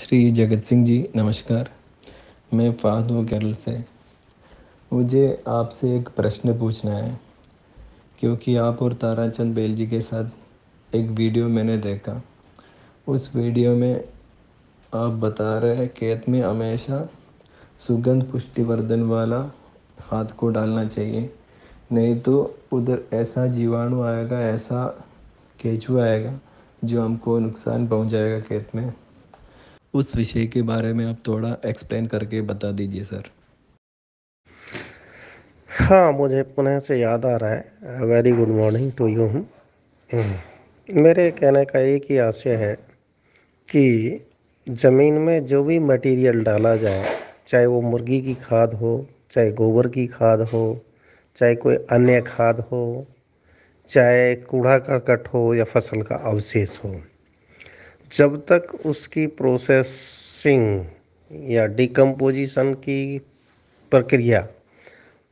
श्री जगत सिंह जी नमस्कार। मैं फाद हूँ केरल से। मुझे आपसे एक प्रश्न पूछना है, क्योंकि आप और ताराचंद बेल जी के साथ एक वीडियो मैंने देखा। उस वीडियो में आप बता रहे हैं खेत में हमेशा सुगंध पुष्टिवर्धन वाला खाद को डालना चाहिए, नहीं तो उधर ऐसा जीवाणु आएगा, ऐसा केंचुआ आएगा जो हमको नुकसान पहुंचाएगा खेत में। उस विषय के बारे में आप थोड़ा एक्सप्लेन करके बता दीजिए सर। हाँ, मुझे पुनः से याद आ रहा है। Very good morning to you. मेरे कहने का एक ही आशय है कि ज़मीन में जो भी मटेरियल डाला जाए, चाहे वो मुर्गी की खाद हो, चाहे गोबर की खाद हो, चाहे कोई अन्य खाद हो, चाहे कूड़ा करकट हो या फसल का अवशेष हो, जब तक उसकी प्रोसेसिंग या डिकम्पोजिशन की प्रक्रिया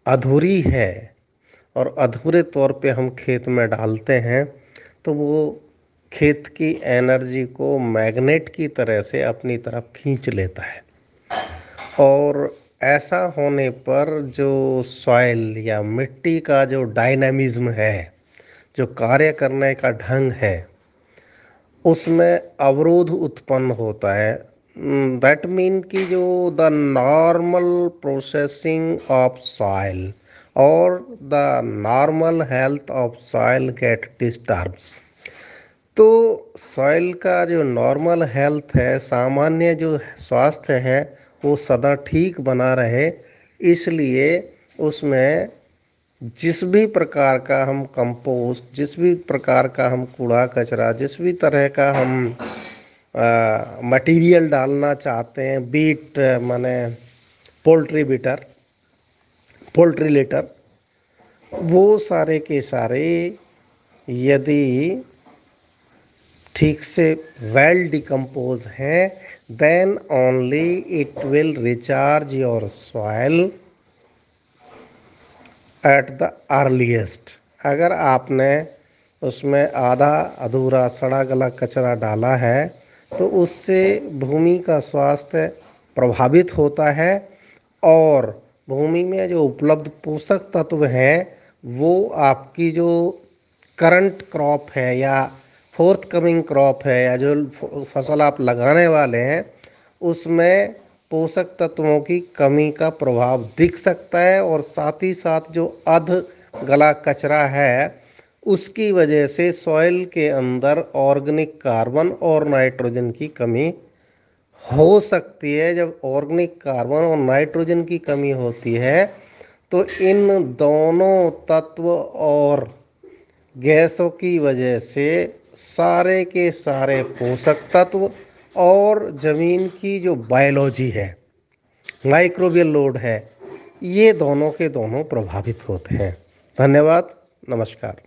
अधूरी है और अधूरे तौर पे हम खेत में डालते हैं, तो वो खेत की एनर्जी को मैग्नेट की तरह से अपनी तरफ खींच लेता है। और ऐसा होने पर जो सॉइल या मिट्टी का जो डायनामिज्म है, जो कार्य करने का ढंग है, उसमें अवरोध उत्पन्न होता है। दैट मीन कि जो the normal processing of soil और the normal health of soil get disturbs. तो सॉइल का जो नॉर्मल हेल्थ है, सामान्य जो स्वास्थ्य है, वो सदा ठीक बना रहे, इसलिए उसमें जिस भी प्रकार का हम कंपोस्ट, जिस भी प्रकार का हम कूड़ा कचरा, जिस भी तरह का हम मटेरियल डालना चाहते हैं, बीट माने पोल्ट्री बिटर, पोल्ट्री लेटर, वो सारे के सारे यदि ठीक से वेल डिकम्पोज हैं, then only it will recharge your soil at the earliest. अगर आपने उसमें आधा अधूरा सड़ा गला कचरा डाला है, तो उससे भूमि का स्वास्थ्य प्रभावित होता है और भूमि में जो उपलब्ध पोषक तत्व हैं, वो आपकी जो करंट क्रॉप है या फोर्थ कमिंग क्रॉप है या जो फसल आप लगाने वाले हैं, उसमें पोषक तत्वों की कमी का प्रभाव दिख सकता है। और साथ ही साथ जो अध गला कचरा है, उसकी वजह से सॉइल के अंदर ऑर्गेनिक कार्बन और नाइट्रोजन की कमी हो सकती है। जब ऑर्गेनिक कार्बन और नाइट्रोजन की कमी होती है, तो इन दोनों तत्व और गैसों की वजह से सारे के सारे पोषक तत्व और ज़मीन की जो बायोलॉजी है, माइक्रोबियल लोड है, ये दोनों के दोनों प्रभावित होते हैं। धन्यवाद, नमस्कार।